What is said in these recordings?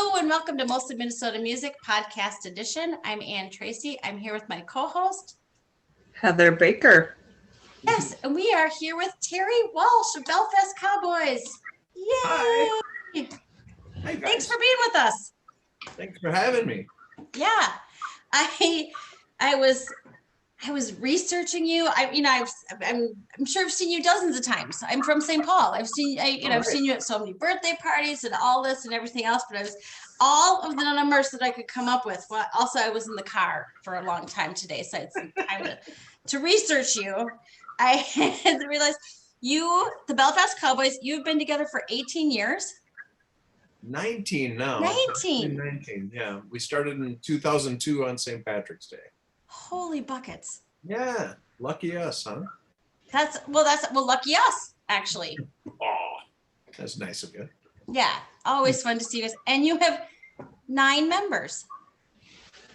Hello and welcome to Mostly Minnesota Music Podcast Edition. I'm Ann Tracy. I'm here with my co-host, Heather Baker. Yes, and we are here with Terry Walsh of Belfast Cowboys. Yay! Hi. Hi, guys. Thanks for being with us. Thanks for having me. Yeah, I was researching you. I'm sure I've seen you dozens of times. I'm from St. Paul. I've seen you at so many birthday parties and all this and everything else. But I was all of the numbers that I could come up with. Well, also I was in the car for a long time today, so I had some time to research you. I had to realize the Belfast Cowboys. You've been together for 18 years. 19 now. 19. Yeah, we started in 2002 on St. Patrick's Day. Holy buckets. Yeah, lucky us, huh? That's lucky us, actually. Oh, that's nice of you. Yeah, always fun to see you guys. And you have 9 members.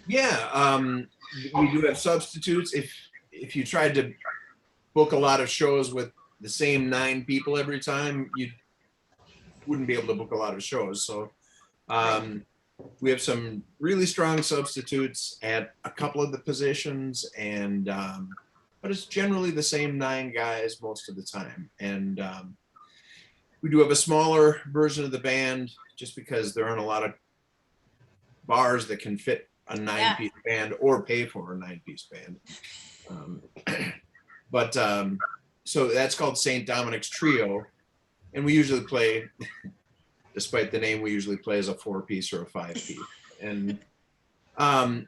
Yeah, we do have substitutes. If you tried to book a lot of shows with the same 9 people every time, you wouldn't be able to book a lot of shows. So we have some really strong substitutes at a couple of the positions, and but it's generally the same 9 guys most of the time. And we do have a smaller version of the band just because there aren't a lot of bars that can fit a 9-piece band or pay for a 9-piece band. So that's called St. Dominic's Trio. And we usually play, despite the name, we usually play as a 4-piece or a 5-piece. And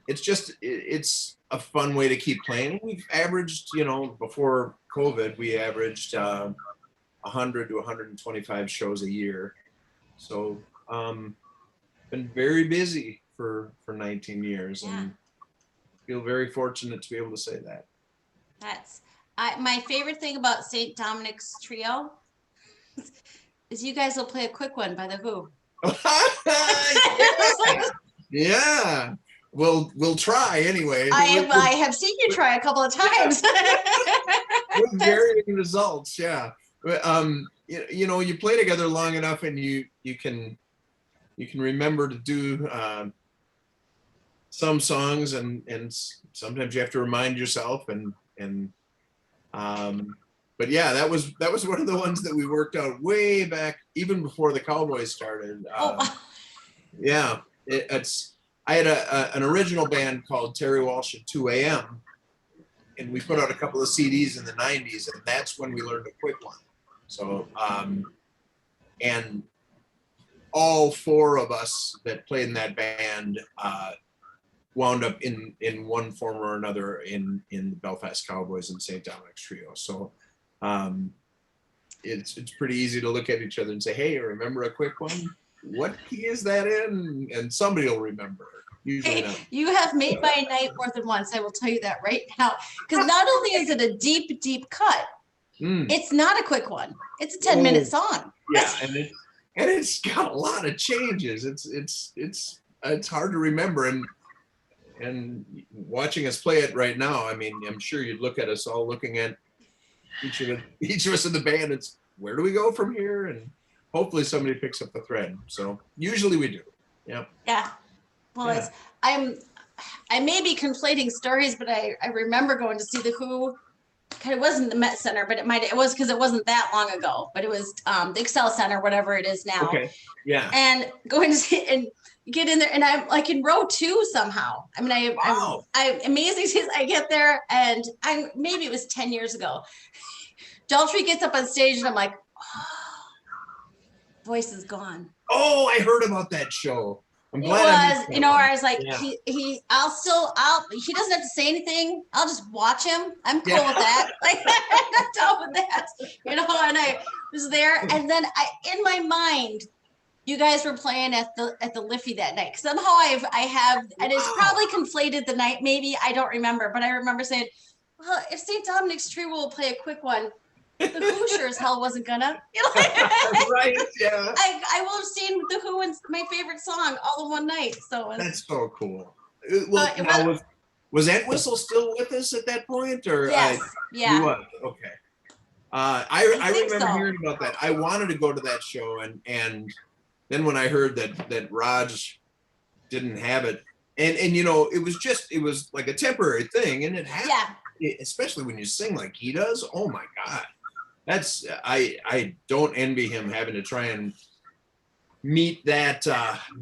it's a fun way to keep playing. We've averaged, before COVID, we averaged 100 to 125 shows a year. So been very busy for 19 years, and feel very fortunate to be able to say that. That's my favorite thing about St. Dominic's Trio is you guys will play a quick one by The Who. Yeah. We'll try anyway. I have seen you try a couple of times. With varying results, yeah. You play together long enough, and you can remember to do some songs, and sometimes you have to remind yourself, but yeah, that was one of the ones that we worked out way back, even before the Cowboys started. Yeah, I had an original band called Terry Walsh at 2 a.m. and we put out a couple of CDs in the 90s, and that's when we learned a quick one. So, and all 4 of us that played in that band wound up in one form or another in the Belfast Cowboys and St. Dominic's Trio. So it's pretty easy to look at each other and say, hey, remember a quick one? What key is that in? And somebody will remember. Usually not. You have made my night more than once. I will tell you that right now. Because not only is it a deep, deep cut, it's not a quick one. It's a 10-minute song. Yeah, and it's got a lot of changes. It's hard to remember, and watching us play it right now, I mean, I'm sure you'd look at us all looking at each of us in the band. It's where do we go from here? And hopefully somebody picks up the thread. So usually we do. Yeah. Yeah. Well, I may be conflating stories, but I remember going to see The Who. It wasn't the Met Center, but it was because it wasn't that long ago. But it was the Excel Center, whatever it is now. Okay. Yeah. And going to see and get in there, and I'm like in row 2 somehow. I mean, I'm amazing. I get there, and maybe it was 10 years ago. Daltrey gets up on stage, and I'm like, voice is gone. Oh, I heard about that show. I'm glad. It was, where I was like, he doesn't have to say anything. I'll just watch him. I'm cool with that. Like, I'm done with that. And I was there, and then in my mind, you guys were playing at the Liffey that night. Somehow I have, and it's probably conflated the night. Maybe I don't remember, but I remember saying, well, if St. Dominic's Trio will play a quick one, The Who sure as hell wasn't gonna. Right, yeah. I will have seen The Who and my favorite song all in one night. So that's so cool. Well, was Entwistle still with us at that point, or? Yes. Yeah. He was. Okay. I remember hearing about that. I wanted to go to that show, and then when I heard that Raj didn't have it, and you know, it was like a temporary thing, and it happened. Yeah. Especially when you sing like he does. Oh my God, that's I don't envy him having to try and meet that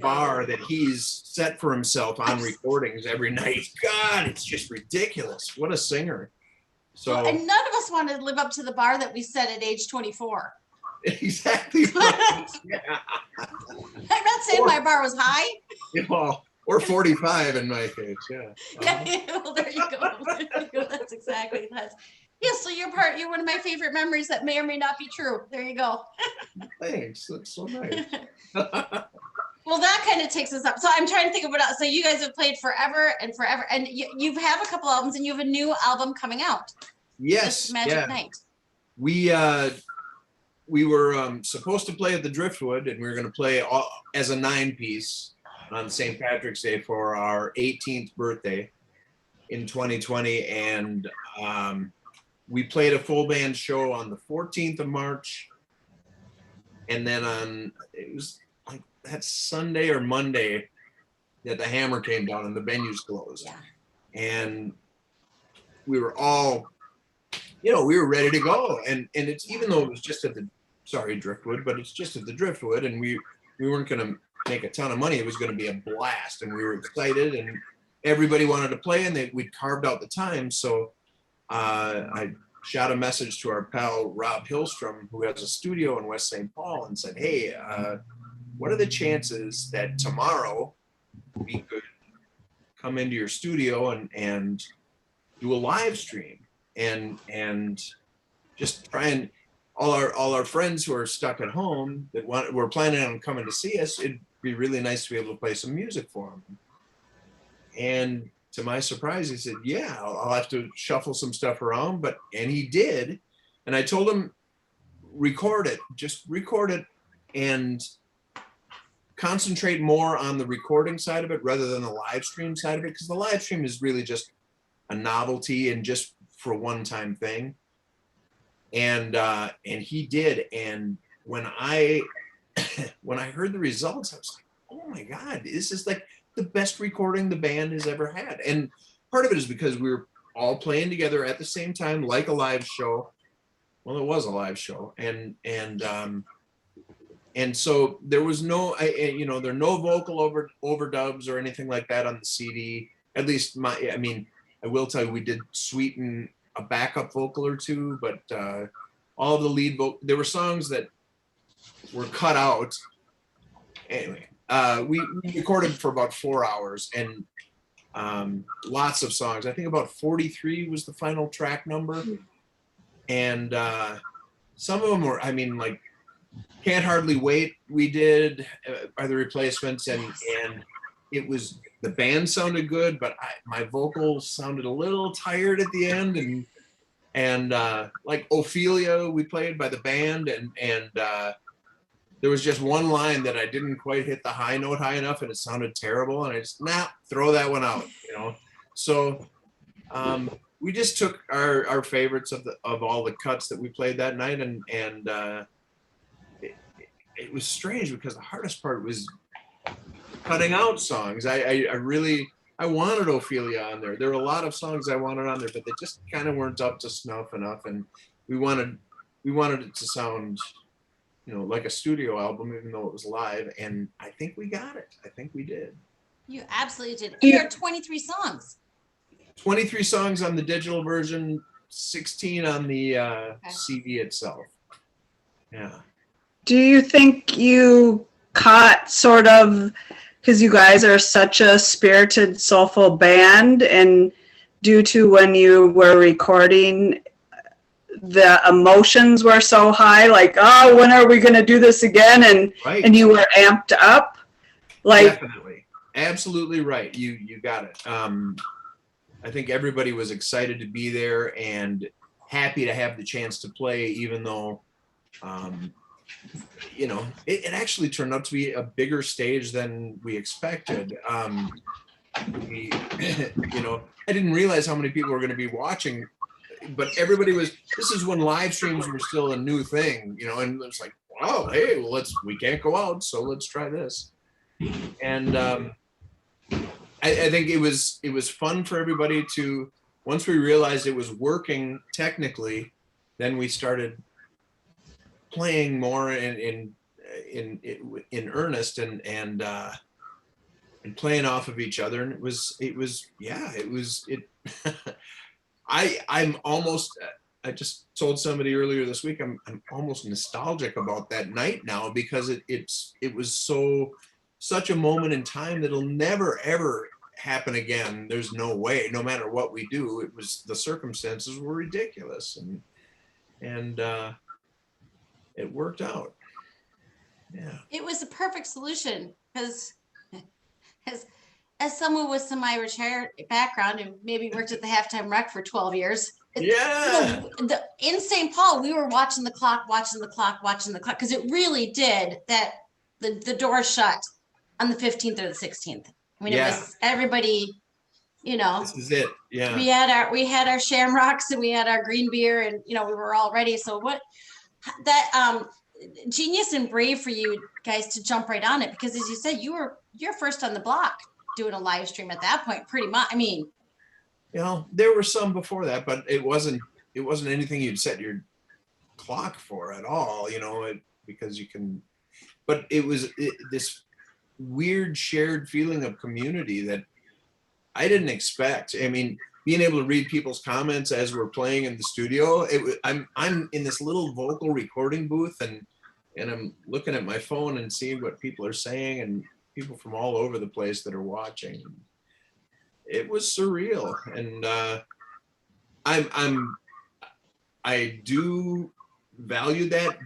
bar that he's set for himself on recordings every night. God, it's just ridiculous. What a singer. So Well, and none of us wanted to live up to the bar that we set at age 24. exactly right. Yeah. I'm not saying my bar was high. Well, or 45 in my case. Yeah. Yeah, well, there you go. There you go. That's exactly that. Yeah, so you're one of my favorite memories that may or may not be true. There you go. Thanks. That's so nice. Well, that kind of takes us up. So I'm trying to think of what else. So you guys have played forever and forever, and you have a couple albums, and you have a new album coming out. Yes. Magic Night. We were supposed to play at the Driftwood, and we were going to play as a 9-piece on St. Patrick's Day for our 18th birthday in 2020, and we played a full band show on the 14th of March, and then it was like that Sunday or Monday that the hammer came down and the venues closed. Yeah. And we were all, we were ready to go, and it's, even though it was just at the Driftwood, but it's just at the Driftwood, and we weren't going to make a ton of money. It was going to be a blast, and we were excited, and everybody wanted to play, and we'd carved out the time. So I shot a message to our pal Rob Hillstrom, who has a studio in West St. Paul, and said, hey, what are the chances that tomorrow we could come into your studio and do a live stream and just try and all our friends who are stuck at home that were planning on coming to see us, it'd be really nice to be able to play some music for them. And to my surprise, he said, yeah, I'll have to shuffle some stuff around, and he did. And I told him, just record it and concentrate more on the recording side of it rather than the live stream side of it, because the live stream is really just a novelty and just for a one-time thing. And he did. And when I heard the results, I was like, oh my God, this is like the best recording the band has ever had. And part of it is because we were all playing together at the same time, like a live show. Well, it was a live show. And so there was no, there are no vocal overdubs or anything like that on the CD. At least I will tell you, we did sweeten a backup vocal or two, but all of the lead vocal, there were songs that were cut out. Anyway, we recorded for about 4 hours, and lots of songs. I think about 43 was the final track number. And some of them were, like Can't Hardly Wait, we did by the Replacements, and it was, the band sounded good, but my vocals sounded a little tired at the end, and like Ophelia we played by the band, and there was just one line that I didn't quite hit the high note high enough, and it sounded terrible, and I just throw that one out, So we just took our favorites of all the cuts that we played that night, and it was strange because the hardest part was cutting out songs. I wanted Ophelia on there. There were a lot of songs I wanted on there, but they just kind of weren't up to snuff enough, and we wanted it to sound like a studio album, even though it was live, and I think we got it. I think we did. You absolutely did. And there are 23 songs. 23 songs on the digital version, 16 on the CD itself. Yeah. Do you think you caught sort of, because you guys are such a spirited, soulful band, and due to when you were recording, the emotions were so high, like, oh, when are we going to do this again? And right. And you were amped up. Like, definitely, absolutely right. You got it. I think everybody was excited to be there and happy to have the chance to play, even though, it actually turned out to be a bigger stage than we expected. I didn't realize how many people were going to be watching, but everybody was. This is when live streams were still a new thing, and it was like, oh, hey, well, we can't go out, so let's try this. And I think it was fun for everybody to, once we realized it was working technically, then we started playing more in earnest and playing off of each other. And it was I'm almost, I just told somebody earlier this week, I'm almost nostalgic about that night now, because it was such a moment in time that'll never ever happen again. There's no way, no matter what we do. It was, the circumstances were ridiculous, and it worked out. Yeah. It was a perfect solution because as someone with some Irish background and maybe worked at the halftime rec for 12 years. Yeah. In St. Paul, we were watching the clock, because it really did that. The door shut on the 15th or the 16th. I mean, It was everybody, This is it. Yeah. we had our shamrocks and we had our green beer, and we were all ready. So genius and brave for you guys to jump right on it, because as you said, you're first on the block doing a live stream at that point, pretty much. I mean, there were some before that, but it wasn't anything you'd set your clock for at all, because you can, but it was this weird shared feeling of community that I didn't expect. I mean, being able to read people's comments as we're playing in the studio, I'm in this little vocal recording booth, and I'm looking at my phone and seeing what people are saying, and people from all over the place that are watching. It was surreal, and I do value that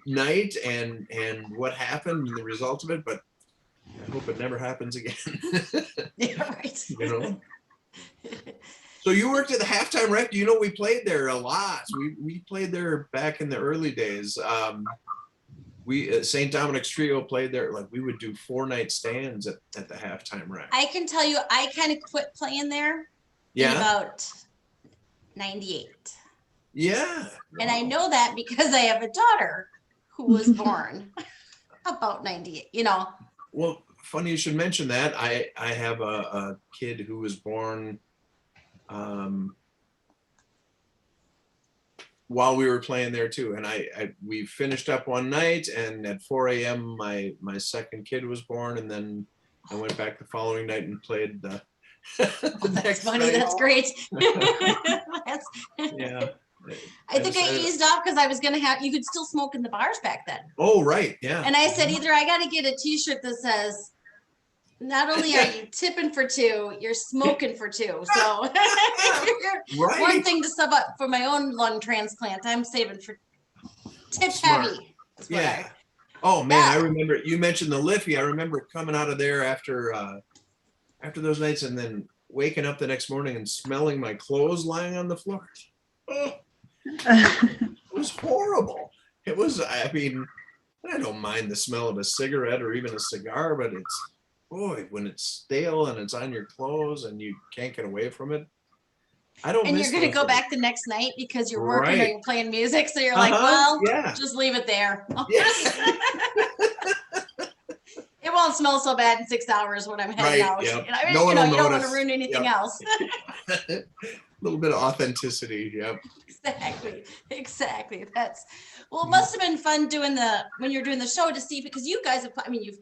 night and what happened and the result of it, but I hope it never happens again. yeah, right. So you worked at the halftime rec. We played there a lot. We played there back in the early days. We St. Dominic's Trio played there. Like, we would do 4-night stands at the halftime rec. I can tell you, I kind of quit playing there in about 98. Yeah. And I know that because I have a daughter who was born about 98, Well, funny you should mention that. I have a kid who was born while we were playing there too, and we finished up one night, and at 4 a.m. my second kid was born, and then I went back the following night and played the that's funny night. That's great. Yeah. I think I eased off because I was gonna have, you could still smoke in the bars back then. Oh, right. Yeah. And I said, either I got to get a t-shirt that says, not only are you tipping for 2, you're smoking for 2. So right. One thing to sub up for my own lung transplant, I'm saving for tip Smart. heavy. Yeah. Oh man, I remember you mentioned the Liffey. I remember coming out of there after those nights, and then waking up the next morning and smelling my clothes lying on the floor. Oh, it was horrible. It was, I mean, I don't mind the smell of a cigarette or even a cigar, but it's, boy, when it's stale and it's on your clothes and you can't get away from it. I don't. And miss you're going to go things. back the next night because you're working or you're playing music. So you're like, just leave it there. Yes. It won't smell so bad in 6 hours when I'm heading out. Yep. And I mean, No one will you don't want notice. to ruin anything else. A little bit of authenticity. Yep. Exactly. That's, well, it must have been fun when you're doing the show to see, because you guys have, I mean, you've,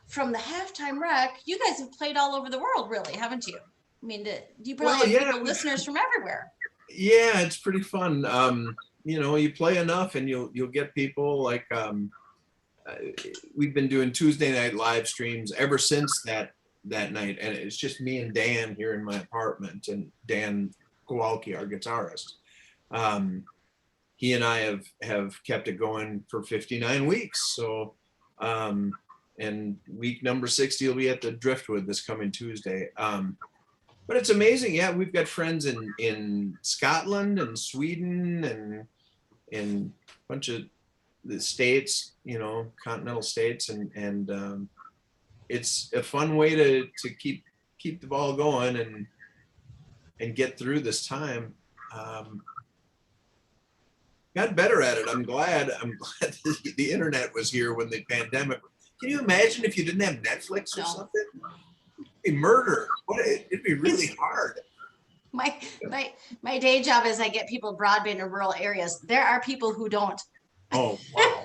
from the halftime rec, you guys have played all over the world, really, haven't you? I mean, you probably have people, listeners from everywhere. Yeah, it's pretty fun. You play enough and you'll get people like, we've been doing Tuesday night live streams ever since that night. And it's just me and Dan here in my apartment, and Dan Kowalski, our guitarist. He and I have kept it going for 59 weeks. So, and week number 60 will be at the Driftwood this coming Tuesday. But it's amazing. Yeah, we've got friends in Scotland and Sweden and in a bunch of the states, continental states, and it's a fun way to keep the ball going and get through this time. got better at it. I'm glad the internet was here when the pandemic. Can you imagine if you didn't have Netflix or something? It'd be murder. It'd be really hard. My day job is I get people broadband in rural areas. There are people who don't. Oh, wow.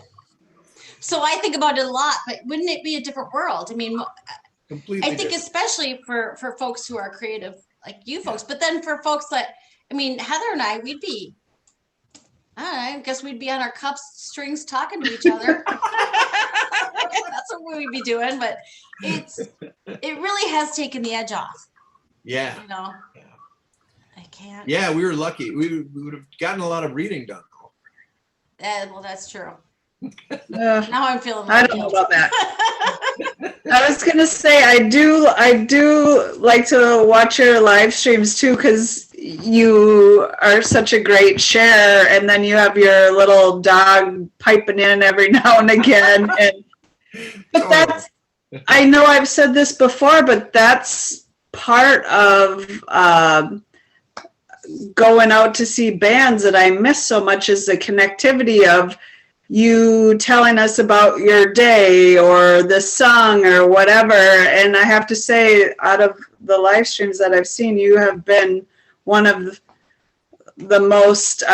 So I think about it a lot, but wouldn't it be a different world? I mean, completely I think different. Especially for folks who are creative like you folks, but then for folks that, I mean, Heather and I, we'd be, I guess we'd be on our cups strings talking to each other. That's what we'd be doing, but it really has taken the edge off. Yeah. You know, yeah. I can't. Yeah, we were lucky. We would have gotten a lot of reading done though. Well, that's true. Now I'm feeling. I don't know about that. I was gonna say I do like to watch your live streams too, because you are such a great share, and then you have your little dog piping in every now and again. But that's, I know I've said this before, but that's part of going out to see bands that I miss so much, is the connectivity of you telling us about your day or the song or whatever. And I have to say, out of the live streams that I've seen, you have been one of the most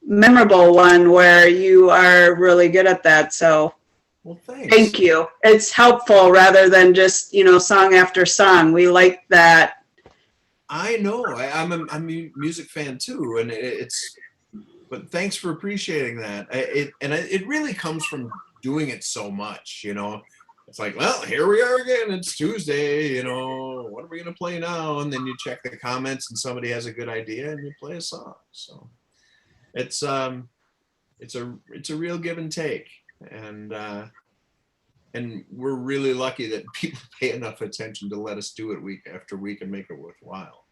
memorable one, where you are really good at that. So well, thanks. Thank you. It's helpful rather than just, song after song. We like that. I know. I'm a music fan too, and but thanks for appreciating that. It really comes from doing it so much, It's like, well, here we are again. It's Tuesday, what are we going to play now? And then you check the comments and somebody has a good idea and you play a song. So it's a real give and take. And we're really lucky that people pay enough attention to let us do it week after week and make it worthwhile.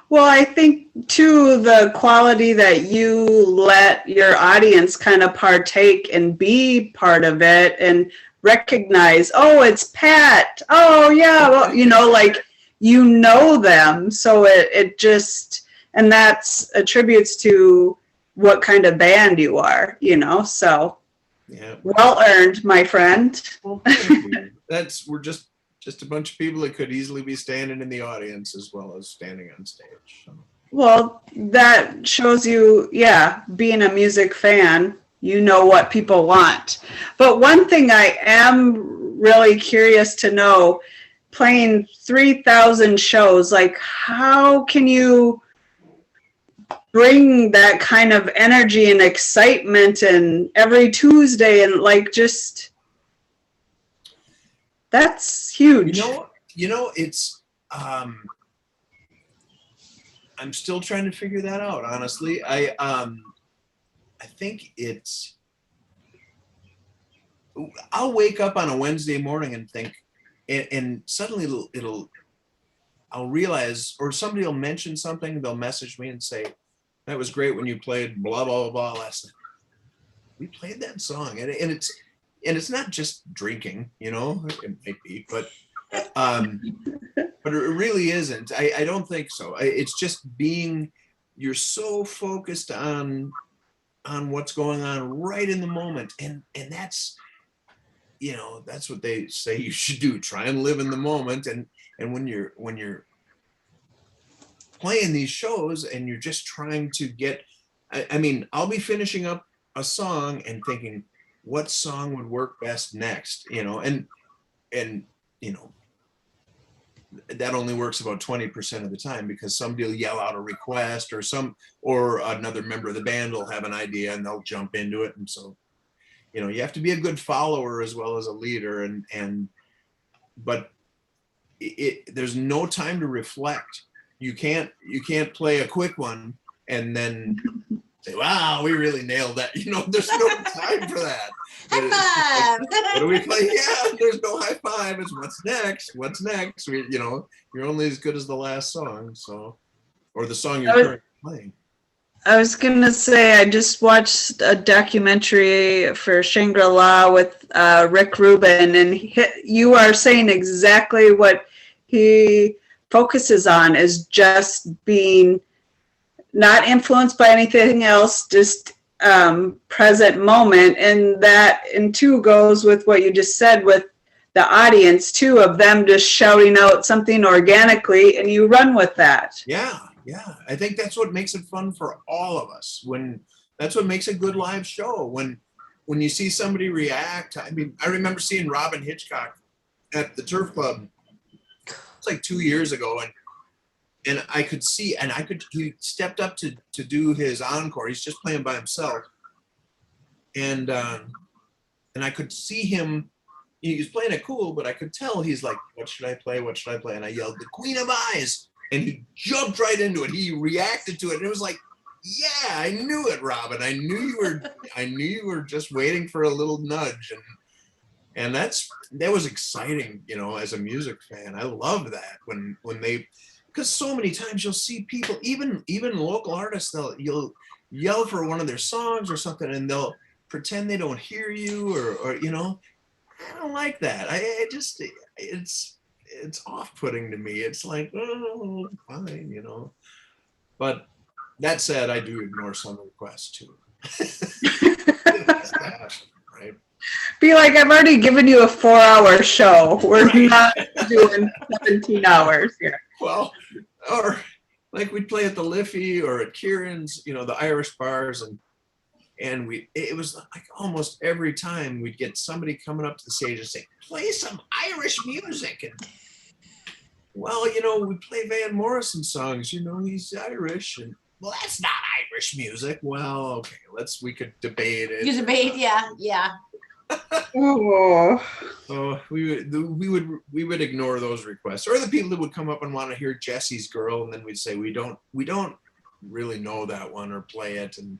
Well, I think too, the quality that you let your audience kind of partake and be part of it and recognize, oh, it's Pat. Oh yeah. Well, like, them. So it just, and that's attributes to what kind of band you are, so. Yeah. Well earned, my friend. Well, thank you. We're just a bunch of people that could easily be standing in the audience as well as standing on stage. So. Well, that shows you, being a music fan, you know what people want. But one thing I am really curious to know, playing 3,000 shows, like, how can you bring that kind of energy and excitement and every Tuesday and just, that's huge. It's I'm still trying to figure that out, honestly. I think I'll wake up on a Wednesday morning and think, and suddenly I'll realize, or somebody will mention something, they'll message me and say, that was great when you played blah, blah, blah last night. We played that song. And it's not just drinking, it might be, but it really isn't. I don't think so. It's just you're so focused on what's going on right in the moment. And that's, that's what they say you should do. Try and live in the moment. And when you're playing these shows and you're just trying to get, I'll be finishing up a song and thinking, what song would work best next, and that only works about 20% of the time, because somebody will yell out a request, or another member of the band will have an idea and they'll jump into it. And so, you have to be a good follower as well as a leader, but there's no time to reflect. You can't play a quick one and then say, wow, we really nailed that. There's no time for that. High five. Like, what do we play? Yeah, there's no high five. It's what's next? You're only as good as the last song, or the song you're currently playing. I was going to say, I just watched a documentary for Shangri-La with Rick Rubin, and you are saying exactly what he focuses on, is just being not influenced by anything else, just present moment. And that in two goes with what you just said with the audience too, of them just shouting out something organically and you run with that. Yeah. I think that's what makes it fun for all of us. That's what makes a good live show. When you see somebody react. I mean, I remember seeing Robin Hitchcock at the Turf Club. It's like 2 years ago, and I could see, he stepped up to do his encore. He's just playing by himself, and I could see him. He was playing it cool, but I could tell he's like, "What should I play? What should I play?" And I yelled, "The Queen of Eyes," and he jumped right into it. He reacted to it, and it was like, "Yeah, I knew it, Robin. I knew you were just waiting for a little nudge," and that was exciting, as a music fan. I love that when they. Because so many times you'll see people, even local artists, you'll yell for one of their songs or something, and they'll pretend they don't hear you, or I don't like that. It's off-putting to me. It's like, oh, fine, But that said, I do ignore some requests too. Right? Be like, I've already given you a 4-hour show. We're not doing 17 hours here. Well, or like we'd play at the Liffey or at Kieran's, the Irish bars, and it was like almost every time we'd get somebody coming up to the stage and say, "Play some Irish music." And well, we play Van Morrison songs, he's Irish, and well, that's not Irish music. Well, okay, we could debate it. You debate, yeah. Oh. So we would ignore those requests, or the people that would come up and want to hear Jesse's Girl, and then we'd say we don't really know that one or play it, and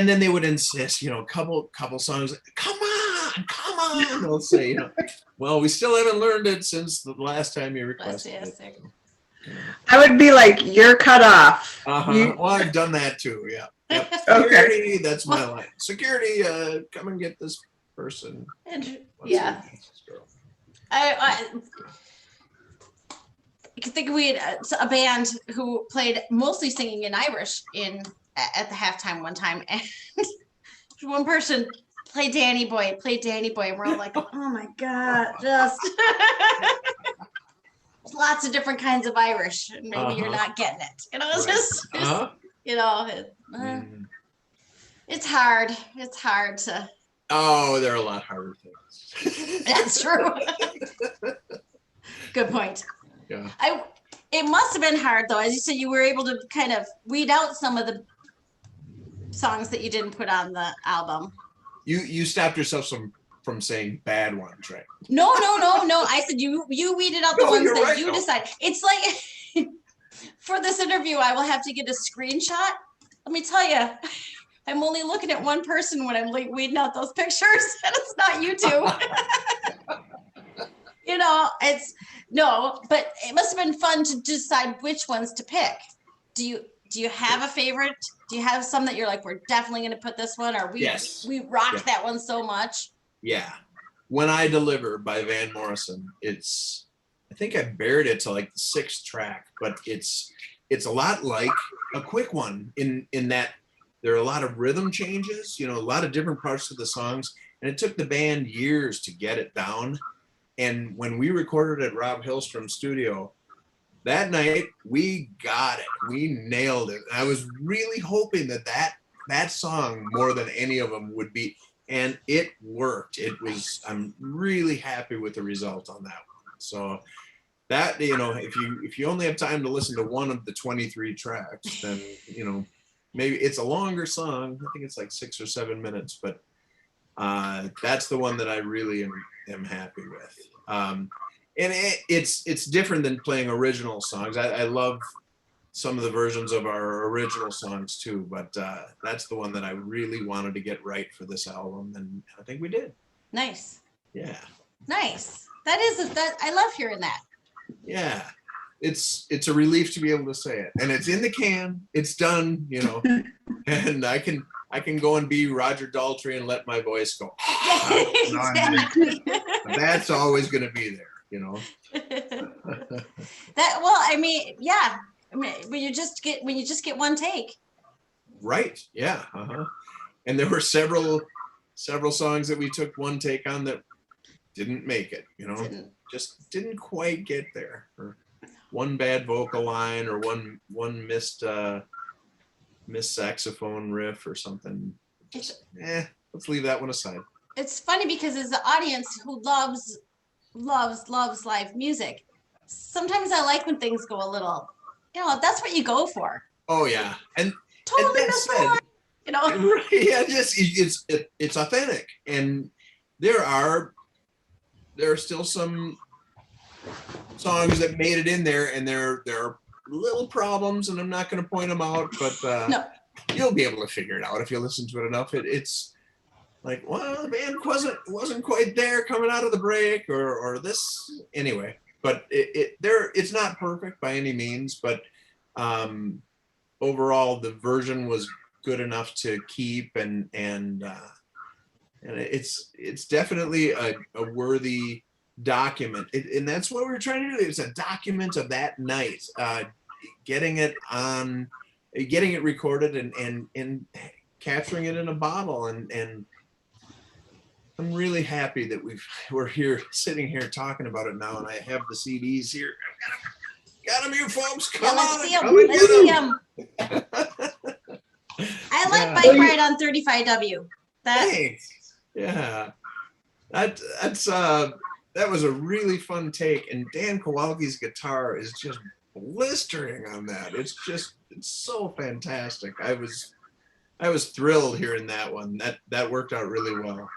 then they would insist, couple songs. Come on, they'll say, well, we still haven't learned it since the last time you requested it. I would be like, you're cut off. Well, I've done that too. Yeah. Yep. Security, okay. That's my line. Security, come and get this person. Yeah. I can think we had a band who played mostly singing in Irish at the halftime one time, and one person played Danny Boy, and we're all like, oh my God, just lots of different kinds of Irish, and maybe you're not getting it. It's right. It's hard. It's hard to. Oh, there are a lot harder things. That's true. Good point. Yeah. It must have been hard though, as you said, you were able to kind of weed out some of the songs that you didn't put on the album. You stopped yourself from saying bad ones, right? No. I said you weeded out the ones that you decided. It's like for this interview, I will have to get a screenshot. Let me tell you, I'm only looking at one person when I'm like weeding out those pictures, and it's not you two. But it must have been fun to decide which ones to pick. Do you have a favorite? Do you have some that you're like, we're definitely going to put this one, or we rocked that one so much? Yeah. When I Deliver by Van Morrison, I think I buried it to like the 6th track, but it's a lot like a quick one in that there are a lot of rhythm changes, a lot of different parts of the songs, and it took the band years to get it down. And when we recorded at Rob Hillstrom's studio, that night we got it. We nailed it. I was really hoping that song more than any of them would be, and it worked. I'm really happy with the result on that one. So that, if you only have time to listen to one of the 23 tracks, then, maybe it's a longer song. I think it's like 6 or 7 minutes, but that's the one that I really am happy with. And it's different than playing original songs. I love some of the versions of our original songs too, but that's the one that I really wanted to get right for this album, and I think we did. Nice. Yeah. Nice. That I love hearing that. Yeah. It's a relief to be able to say it, and it's in the can. It's done, and I can go and be Roger Daltrey and let my voice go. Exactly. That's always going to be there, I mean, when you just get one take. Right. Yeah. And there were several songs that we took one take on that didn't make it, just didn't quite get there, or one bad vocal line, or one missed saxophone riff or something. Just let's leave that one aside. It's funny because as the audience who loves live music, sometimes I like when things go a little, that's what you go for. Oh yeah. And totally that said, yeah, just it's authentic, and there are still some songs that made it in there, and there are little problems, and I'm not going to point them out, but No. You'll be able to figure it out if you listen to it enough. It's like, well, the band wasn't quite there coming out of the break, or this anyway. But it's not perfect by any means, but overall the version was good enough to keep, and it's definitely a worthy document, and that's what we're trying to do. It's a document of that night, getting it recorded and capturing it in a bottle, and I'm really happy that we're here sitting here talking about it now, and I have the CDs here. Got them here, folks. Come on, let's see them. I like Bike Ride on 35W. Thanks. Yeah, that was a really fun take, and Dan Kowalski's guitar is just blistering on that. It's so fantastic. I was thrilled hearing that one. That worked out really well.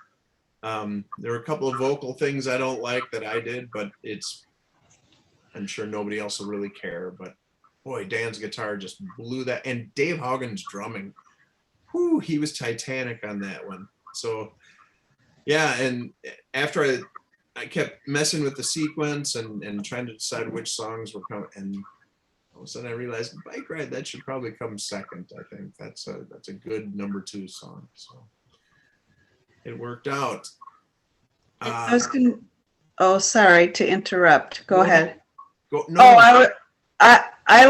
There were a couple of vocal things I don't like that I did, but I'm sure nobody else will really care. But boy, Dan's guitar just blew that, and Dave Haugen's drumming, he was titanic on that one. So yeah, and after I kept messing with the sequence and trying to decide which songs were coming, and all of a sudden I realized Bike Ride, that should probably come second. I think that's a good number 2 song. So it worked out. Sorry to interrupt. Go ahead. No. I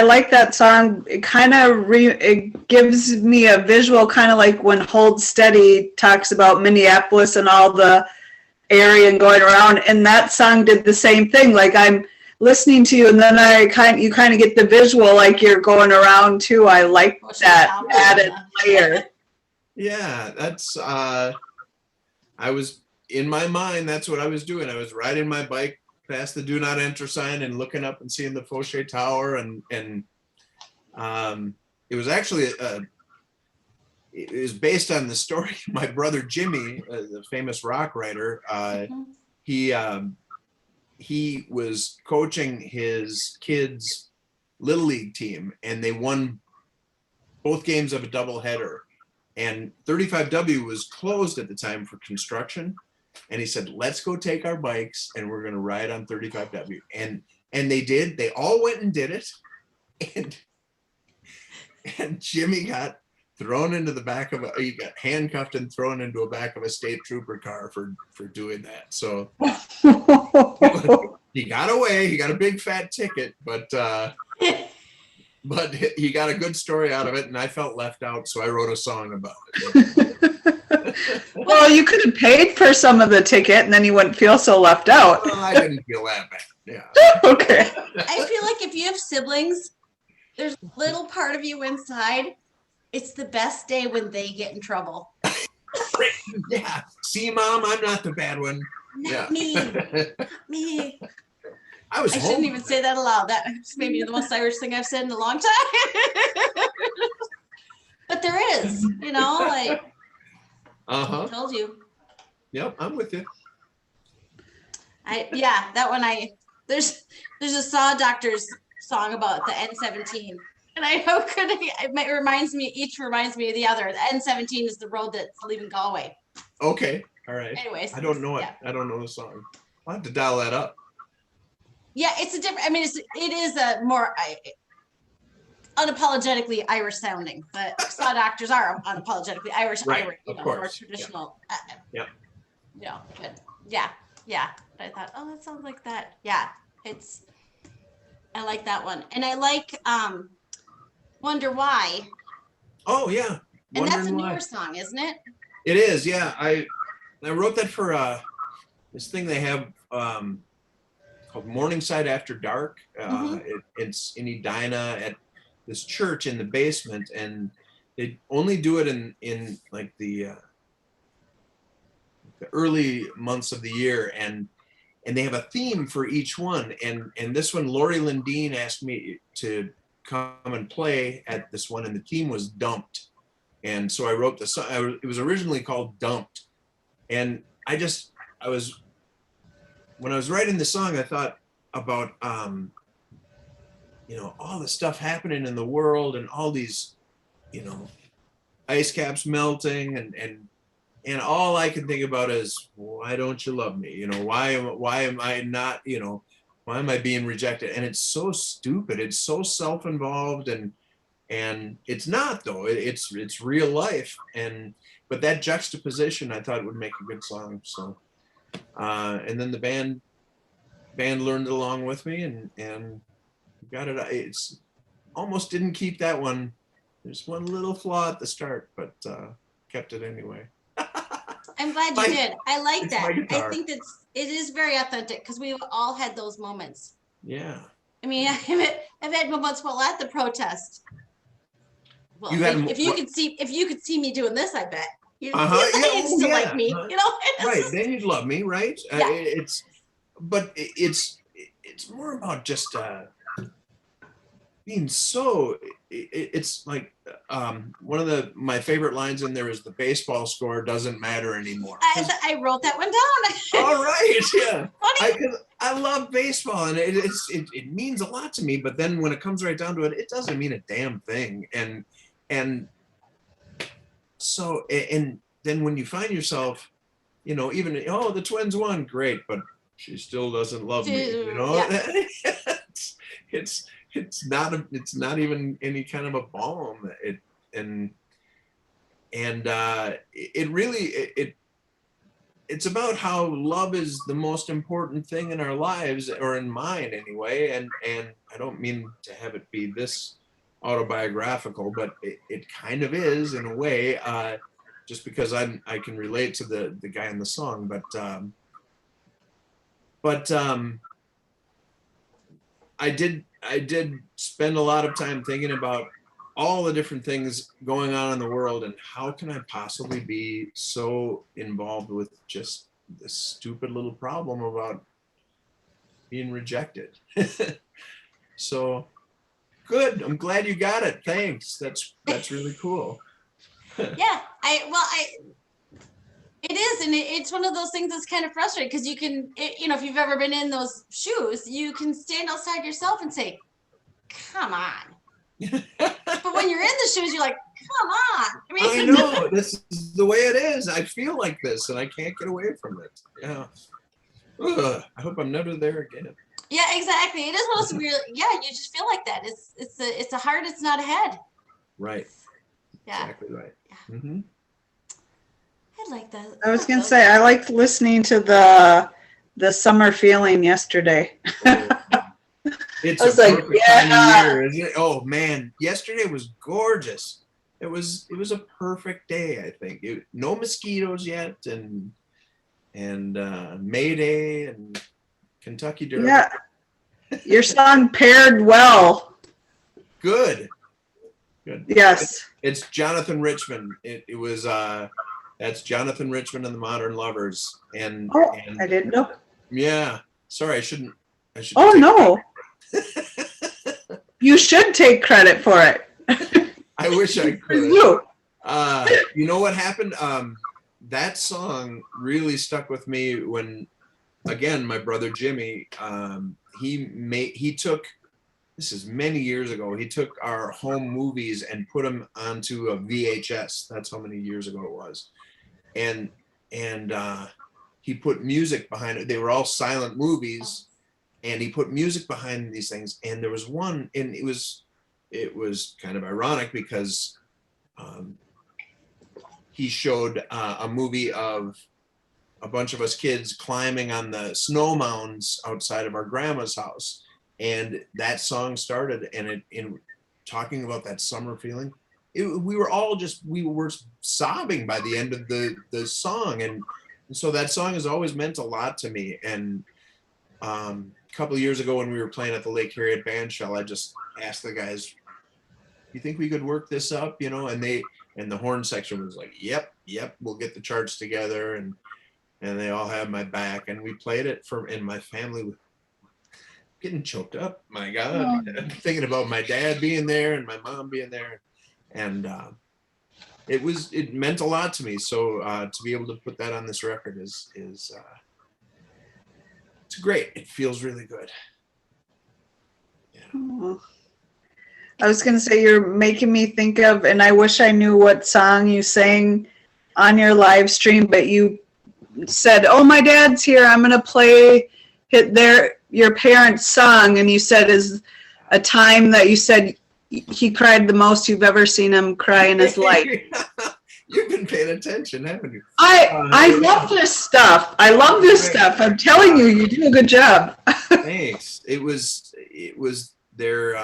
like that song. It kind of it gives me a visual, kind of like when Hold Steady talks about Minneapolis and all the area and going around, and that song did the same thing. Like, I'm listening to you, and then you kind of get the visual, like you're going around too. I like that added layer. Yeah, that's I was, in my mind, that's what I was doing. I was riding my bike past the do not enter sign and looking up and seeing the Fauché Tower, and it was actually it was based on the story. My brother Jimmy, the famous rock writer, he was coaching his kids' little league team, and they won both games of a doubleheader. And 35W was closed at the time for construction. And he said, let's go take our bikes and we're going to ride on 35W. And they did. They all went and did it. And Jimmy got thrown into the back of he got handcuffed and thrown into a back of a state trooper car for doing that. So he got away. He got a big fat ticket, but he got a good story out of it, and I felt left out, so I wrote a song about it. Well, you could have paid for some of the ticket, and then you wouldn't feel so left out. Well, I didn't feel that bad. Yeah. Okay. I feel like if you have siblings, there's a little part of you inside. It's the best day when they get in trouble. Yeah. See, Mom, I'm not the bad one. Not me. Not me. I shouldn't even say that aloud. That's maybe the most Irish thing I've said in a long time. But there is, like. I told you. Yep, I'm with you. That one there's a Saw Doctors song about the N17, and I know it reminds me of the other. The N17 is the road that's leaving Galway. Okay, all right. Anyways, I don't know it. Yeah. I don't know the song. I'll have to dial that up. Yeah, it's a different. I mean, it is a more unapologetically Irish sounding, but Saw Doctors are unapologetically Irish. Right, Irish, of more course. traditional. Yep. But yeah. But I thought, that sounds like that. Yeah, it's. I like that one. And I like Wonder Why. Oh yeah. And that's a Wondering newer why. song, isn't it? It is, yeah. I wrote that for this thing they have called Morningside After Dark. It's in Edina at this church in the basement, and they only do it in like the early months of the year, and they have a theme for each one. And this one, Lori Lindeen asked me to come and play at this one, and the theme was Dumped. And so I wrote the song. It was originally called Dumped, and when I was writing the song, I thought about all the stuff happening in the world and all these ice caps melting, and all I can think about is, why don't you love me? Why am I not, why am I being rejected? And it's so stupid. It's so self-involved, and it's not, though. It's real life. But that juxtaposition I thought would make a good song. So and then the band learned along with me, and got it. It's almost didn't keep that one. There's one little flaw at the start, but kept it anyway. I'm glad you did. I like that. I think it is very authentic, because we've all had those moments. Yeah. I mean, I've had moments while at the protest. Well, if you could see me doing this, I bet you'd still like me. Right, then you'd love me, right? Yeah. It's more about just being so. It's like one of my favorite lines in there is, the baseball score doesn't matter anymore. I wrote that one down. All right, yeah. Funny. I love baseball, and it means a lot to me. But then when it comes right down to it, it doesn't mean a damn thing. And so, and then when you find yourself, even the Twins won, great, but she still doesn't love me. Yeah. It's not even any kind of a balm. It's about how love is the most important thing in our lives, or in mine anyway. And I don't mean to have it be this autobiographical, but it kind of is in a way, just because I can relate to the guy in the song. But I did spend a lot of time thinking about all the different things going on in the world, and how can I possibly be so involved with just this stupid little problem about being rejected. So good. I'm glad you got it. Thanks. That's really cool. Yeah. It is, and it's one of those things that's kind of frustrating, because you can, if you've ever been in those shoes, you can stand outside yourself and say, come on. But when you're in the shoes, you're like, come on. I know, this is the way it is. I feel like this, and I can't get away from it. Yeah. Ugh, I hope I'm never there again. Yeah, exactly. It is one of those weird. Yeah, you just feel like that. It's a heart. It's not a head. Right. Yeah. Exactly right. Yeah. Mm-hmm. I like that. I was going to say, I liked listening to the summer feeling yesterday. It's I was a like, perfect time of year, isn't it? Oh man, yesterday was gorgeous. It was a perfect day, I think. No mosquitoes yet, and May Day and Kentucky Derby. Yeah, your song paired well. Good. Yes. It's Jonathan Richman. It was that's Jonathan Richman and the Modern Lovers. And I didn't know. Yeah. Sorry, I should. Oh no. You should take credit for it. I wish I could. You. You know what happened? That song really stuck with me when, again, my brother Jimmy, he took, this is many years ago, he took our home movies and put them onto a VHS. That's how many years ago it was. And he put music behind it. They were all silent movies. And he put music behind these things, and there was one, and it was kind of ironic because he showed a movie of a bunch of us kids climbing on the snow mounds outside of our grandma's house, And that song started, and in talking about that summer feeling, we were sobbing by the end of the song. And so that song has always meant a lot to me. And a couple of years ago when we were playing at the Lake Harriet Band Shell, I just asked the guys, you think we could work this up, you know? And the horn section was like, yep, we'll get the charts together. And they all had my back, and we played it and my family was getting choked up. My God, I'm thinking about my dad being there and my mom being there. And it meant a lot to me. So to be able to put that on this record is it's great. It feels really good. Yeah. I was going to say, you're making me think of, and I wish I knew what song you sang on your live stream, but you said, oh, my dad's here, I'm going to play your parents' song. And you said is a time that you said he cried the most you've ever seen him cry in his life. You've been paying attention, haven't you? I love this stuff. I love this stuff. I'm telling you, you do a good job. Thanks. It was their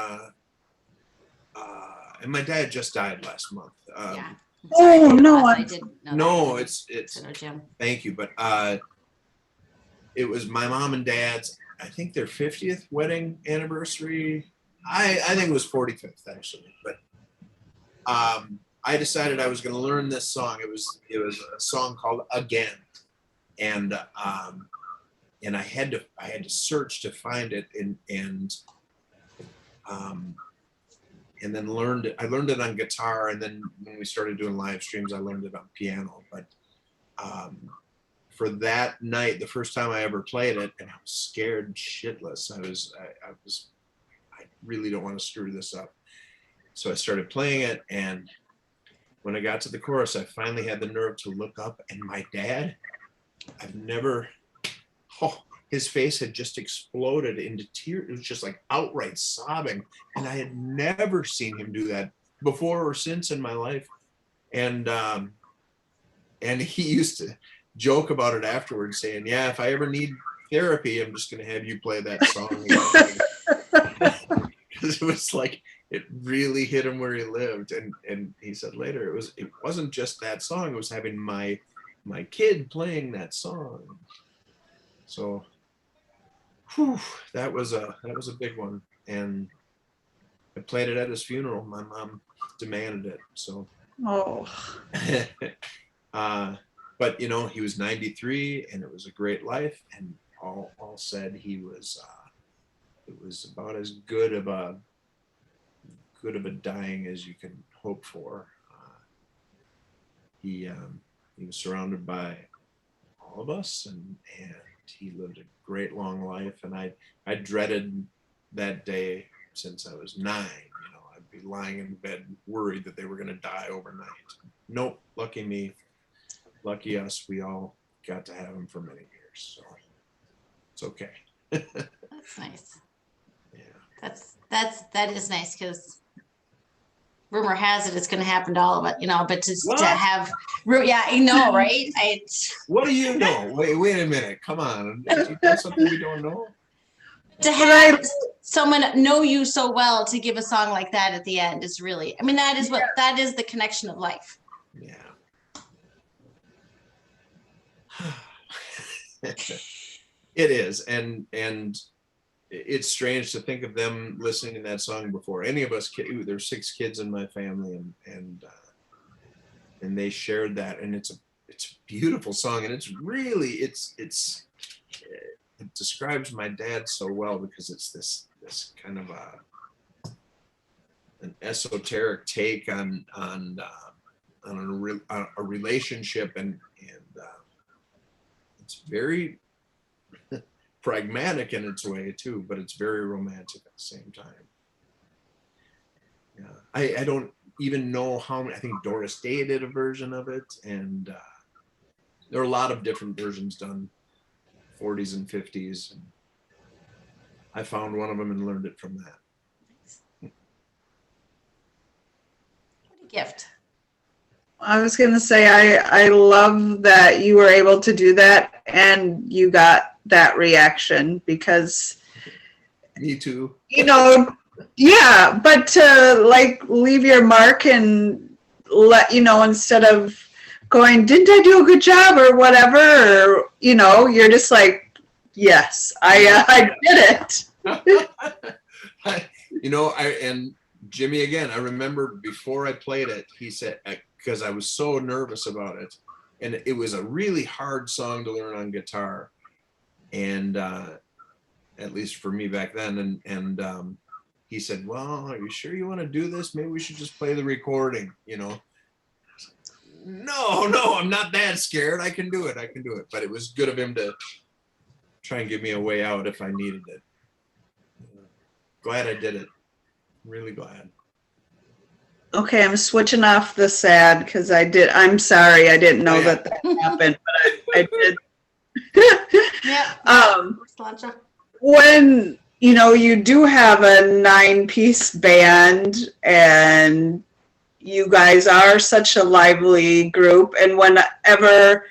and my dad just died last month. Yeah. Oh no! I didn't know. No, that. it's. Jim. Thank you, but it was my mom and dad's, I think, their 50th wedding anniversary. I think it was 45th actually, but I decided I was going to learn this song. It was a song called Again, and I had to search to find it, and then learned it. I learned it on guitar, and then when we started doing live streams, I learned it on piano. But for that night, the first time I ever played it, and I was scared shitless. I really don't want to screw this up. So I started playing it, and when I got to the chorus, I finally had the nerve to look up, and my dad, his face had just exploded into tears. It was just like outright sobbing. And I had never seen him do that before or since in my life. And he used to joke about it afterwards, saying, yeah, if I ever need therapy, I'm just going to have you play that song. Because it was like, it really hit him where he lived. And he said later, it wasn't just that song, it was having my kid playing that song. So that was a big one, and I played it at his funeral. My mom demanded it. So, but you know, he was 93, and it was a great life. And all said, he was. It was about as good of a dying as you can hope for. He was surrounded by all of us, and he lived a great long life. And I dreaded that day since I was 9. You know, I'd be lying in bed worried that they were going to die overnight. Nope, lucky me, lucky us. We all got to have him for many years, so it's okay. That's nice. Yeah. That is nice, because rumor has it it's going to happen to all of us, you know, but to have, yeah, I know, right? What do you know? Wait a minute. Come on. Do you know something we don't know? To have someone know you so well to give a song like that at the end is really, I mean, that is the connection of life. Yeah. It is. And it's strange to think of them listening to that song before any of us. There's 6 kids in my family, and they shared that, and it's a beautiful song, and it describes my dad so well, because it's this kind of an esoteric take on a relationship, and it's very pragmatic in its way too, but it's very romantic at the same time. Yeah, I don't even know how many. I think Doris Day did a version of it, and there are a lot of different versions done, 40s and 50s. And I found one of them and learned it from that. What a gift. I was going to say, I love that you were able to do that, and you got that reaction, because Me too. You know, yeah, but to like leave your mark and let you know, instead of going, didn't I do a good job or whatever, or you know, you're just like, yes, I did it. You know, and Jimmy again, I remember before I played it, he said, because I was so nervous about it, and it was a really hard song to learn on guitar, and at least for me back then, and he said, well, are you sure you want to do this? Maybe we should just play the recording, you know. No, I'm not that scared. I can do it. But it was good of him to try and give me a way out if I needed it. Glad I did it. Really glad. Okay, I'm switching off the sad because I'm sorry, I didn't know that happened, but I did. Yeah. When you know you do have a 9-piece band and you guys are such a lively group, and whenever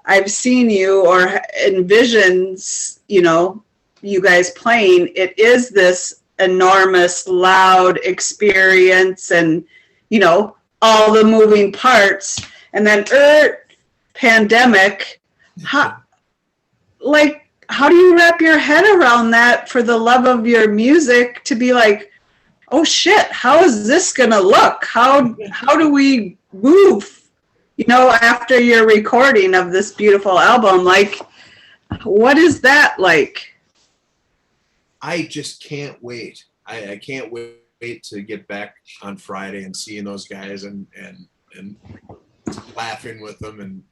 I've seen you or envisions, you know, you guys playing, it is this enormous, loud experience, and you know, all the moving parts, and then pandemic. How do you wrap your head around that, for the love of your music, to be like, oh shit, how is this gonna look? How do we move, you know, after your recording of this beautiful album? Like, what is that like? I just can't wait. I can't wait to get back on Friday and seeing those guys and laughing with them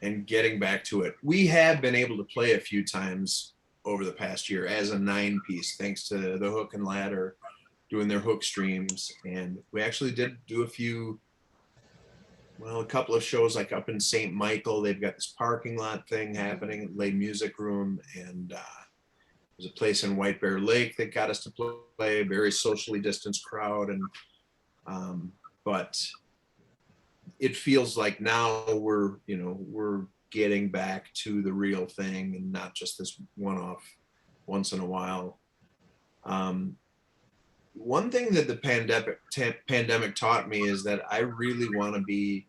and getting back to it. We have been able to play a few times over the past year as a 9-piece, thanks to the Hook and Ladder doing their Hook streams. And we actually did do a couple of shows like up in St. Michael. They've got this parking lot thing happening at Lay Music Room, and there's a place in White Bear Lake that got us to play, a very socially distanced crowd. And but it feels like now we're getting back to the real thing and not just this one-off once in a while. One thing that the pandemic taught me is that I really want to be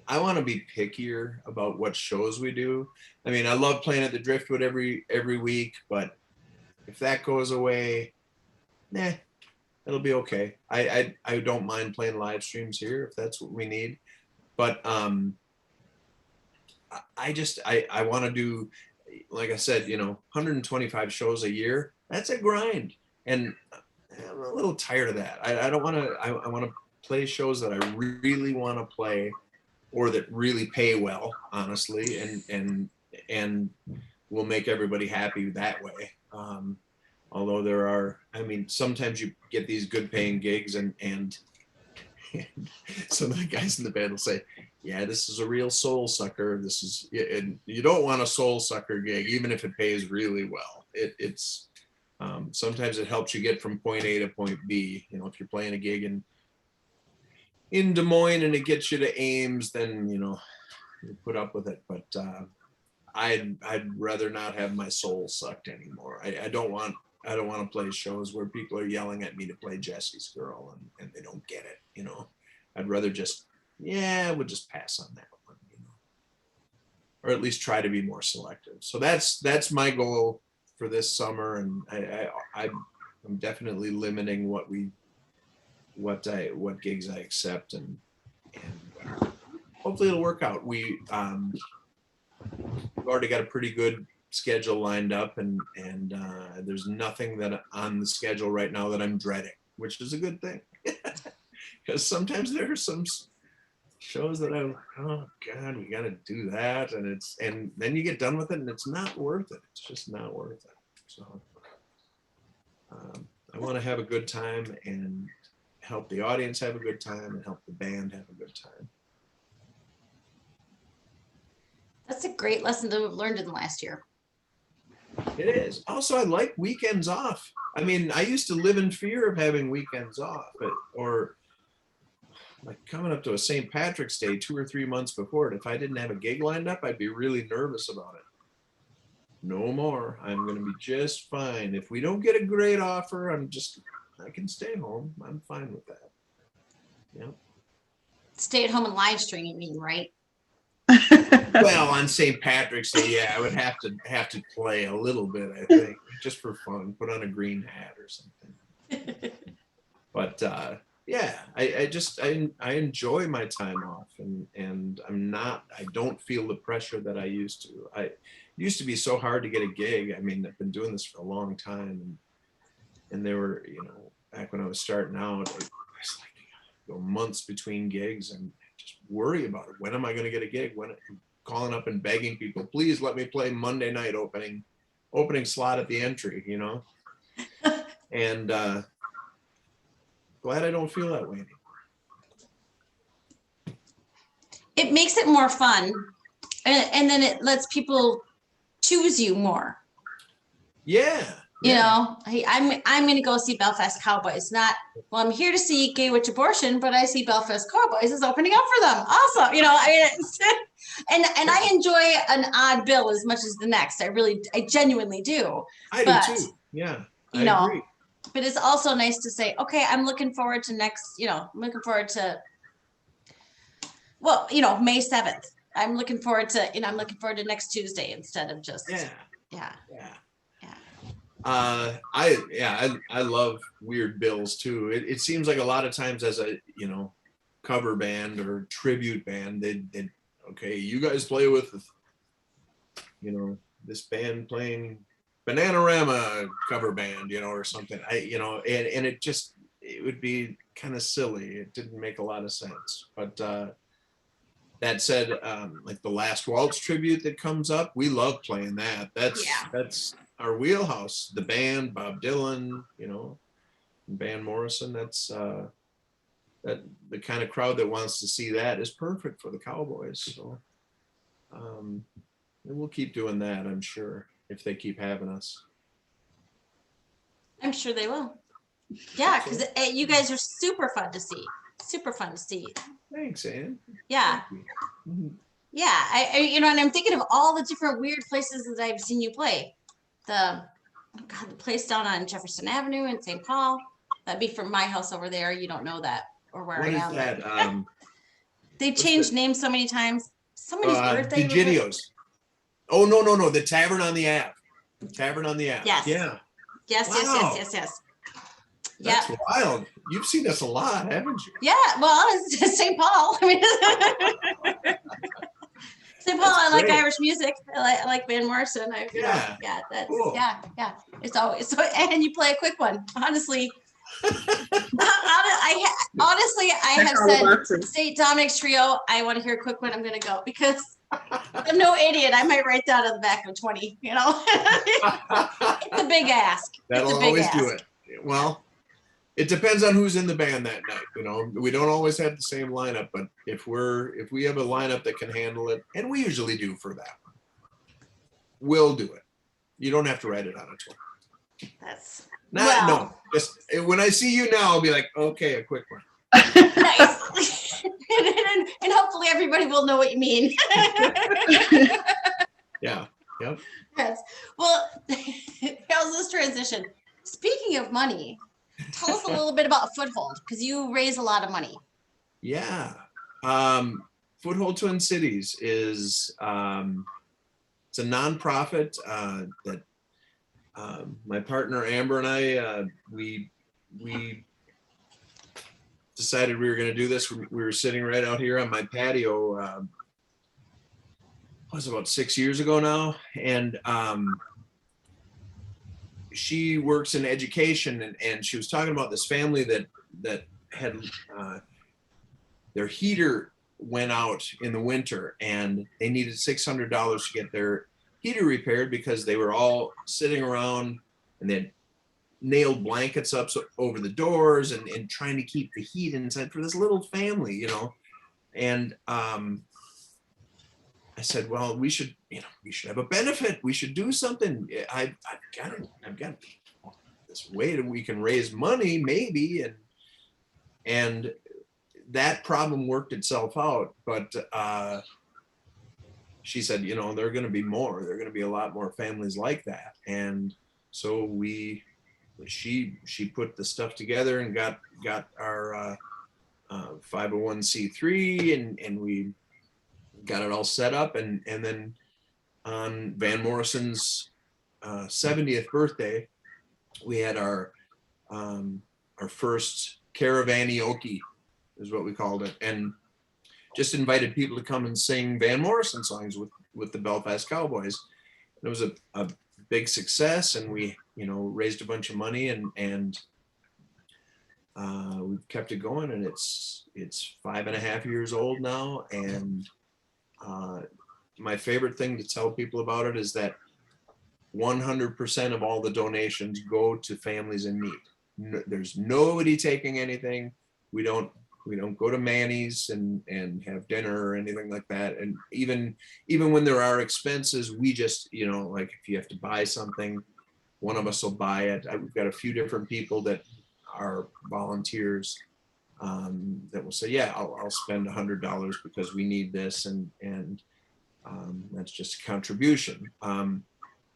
pickier about what shows we do. I mean, I love playing at the Driftwood every week, but if that goes away, it'll be okay. I don't mind playing live streams here if that's what we need, but I want to do, like I said, 125 shows a year. That's a grind, and I'm a little tired of that. I don't want to. I want to play shows that I really want to play, or that really pay well, honestly, and will make everybody happy that way. Although sometimes you get these good paying gigs and some of the guys in the band will say, yeah, this is a real soul sucker. And you don't want a soul sucker gig, even if it pays really well. It's sometimes it helps you get from point A to point B. If you're playing a gig in Des Moines and it gets you to Ames, then you put up with it. But I'd rather not have my soul sucked anymore. I don't want to play shows where people are yelling at me to play Jesse's Girl and they don't get it. I'd rather we'll just pass on that one, or at least try to be more selective. So that's my goal for this summer, and I'm definitely limiting what gigs I accept, and hopefully it'll work out. We've already got a pretty good schedule lined up, and there's nothing that on the schedule right now that I'm dreading, which is a good thing. Because sometimes there are some shows that I'm like, oh God, we got to do that, and then you get done with it and it's not worth it. It's just not worth it. So I want to have a good time and help the audience have a good time and help the band have a good time. That's a great lesson to have learned in the last year. It is. Also, I like weekends off. I mean, I used to live in fear of having weekends off, or like coming up to a St. Patrick's Day 2 or 3 months before it. If I didn't have a gig lined up, I'd be really nervous about it. no more. I'm going to be just fine. If we don't get a great offer, I can stay home. I'm fine with that. Yeah. Stay at home and live stream, you mean, right? Well, on St. Patrick's Day, yeah, I would have to play a little bit, I think, just for fun, put on a green hat or something. But yeah, I enjoy my time off, and I don't feel the pressure that I used to. It used to be so hard to get a gig. I mean, I've been doing this for a long time, and they were, back when I was starting out, it was like go months between gigs and just worry about it. When am I going to get a gig? When I'm calling up and begging people, please let me play Monday night opening slot at the entry, and glad I don't feel that way anymore. It makes it more fun, and then it lets people choose you more. Yeah. I'm going to go see Belfast Cowboys. I'm here to see Gay Witch Abortion, but I see Belfast Cowboys is opening up for them. Also, and I enjoy an odd bill as much as the next. I genuinely do. I do too. Yeah. I agree. But it's also nice to say, okay, I'm looking forward to May 7th. I'm looking forward to next Tuesday instead of just, yeah. I love weird bills too. It seems like a lot of times as a, cover band or tribute band, they'd okay, you guys play with, this band playing Bananarama cover band, or something. And it would be kind of silly. It didn't make a lot of sense. But that said, like the Last Waltz tribute that comes up, we love playing that. That's our wheelhouse. The band, Bob Dylan, and Van Morrison. That's that the kind of crowd that wants to see that is perfect for the Cowboys. So and we'll keep doing that, I'm sure, if they keep having us. I'm sure they will. Yeah, because you guys are super fun to see. Super fun to see. Thanks, Ann. Yeah. Yeah, and I'm thinking of all the different weird places that I've seen you play. The place down on Jefferson Avenue in St. Paul. That'd be from my house over there. You don't know that or where I am. What is that? They've changed names so many times. Somebody's birthday. DeGidio's. Oh, no. The Tavern on the Ave. Yes. Yeah. Yes, Wow. yes. That's wild. You've seen us a lot, haven't you? Yeah, well, it's St. Paul. I mean, St. Paul, I like Irish music. I like Van Morrison. Cool. Yeah. It's always so, and you play a quick one. Honestly, I have said St. Dominic's Trio. I want to hear a quick one. I'm going to go because I'm no idiot. I might write down on the back of 20. It's a big ask. That'll always do it. Well, it depends on who's in the band that night. We don't always have the same lineup, but if we have a lineup that can handle it, and we usually do for that one, we'll do it. You don't have to write it on a 20. No. Just when I see you now, I'll be like, okay, a quick one. Nice. and hopefully everybody will know what you mean. Yeah. Yep. Yes. Well, how's this transition? Speaking of money, tell us a little bit about Foothold, because you raise a lot of money. Yeah. Foothold Twin Cities is it's a nonprofit that my partner Amber and I we decided we were going to do this. We were sitting right out here on my patio. It was about 6 years ago now, and she works in education, and she was talking about this family that had their heater went out in the winter, and they needed $600 to get their heater repaired because they were all sitting around and they had nailed blankets up over the doors and trying to keep the heat inside for this little family, And I said, well, we should have a benefit. We should do something. I've got this way that we can raise money, maybe, and that problem worked itself out. But she said, you know, there are going to be more. There are going to be a lot more families like that. And so she put the stuff together and got our 501c3, and we got it all set up. And then on Van Morrison's 70th birthday, we had our first karavanioke, is what we called it, and just invited people to come and sing Van Morrison songs with the Belfast Cowboys. And it was a big success, and we, you know, raised a bunch of money, and we've kept it going, and it's 5.5 years old now. And my favorite thing to tell people about it is that 100% of all the donations go to families in need. There's nobody taking anything. We don't go to Manny's and have dinner or anything like that. And even when there are expenses, we just, you know, like if you have to buy something, one of us will buy it. We've got a few different people that are volunteers that will say, yeah, I'll spend $100 because we need this, and that's just a contribution.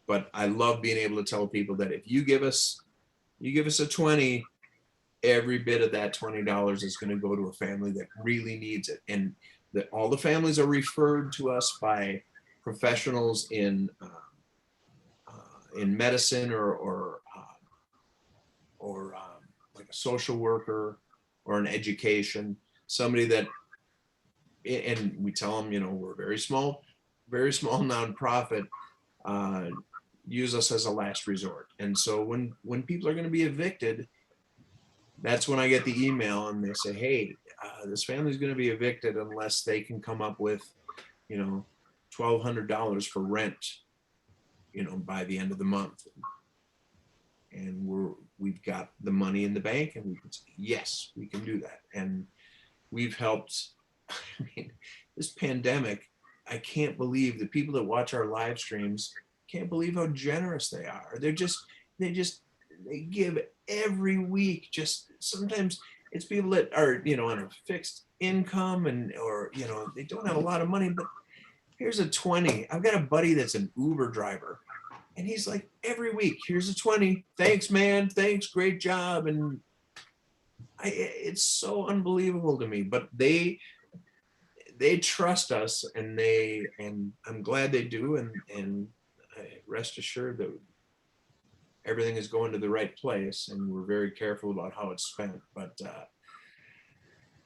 But I love being able to tell people that if you give us a 20, every bit of that $20 is going to go to a family that really needs it. And that all the families are referred to us by professionals in medicine or like a social worker or an education, somebody that, and we tell them, you know, we're a very small nonprofit. Use us as a last resort. And so when people are going to be evicted, that's when I get the email and they say, hey, this family's going to be evicted unless they can come up with, you know, $1,200 for rent, you know, by the end of the month. And we've got the money in the bank, and we can say, yes, we can do that. And we've helped. I mean, this pandemic, I can't believe the people that watch our live streams can't believe how generous they are. They give every week. Just sometimes it's people that are, you know, on a fixed income or, you know, they don't have a lot of money, but here's a 20. I've got a buddy that's an Uber driver, and he's like, every week, here's a 20. Thanks, man. Thanks. Great job. And it's so unbelievable to me, but they trust us, and I'm glad they do. And rest assured that everything is going to the right place, and we're very careful about how it's spent. But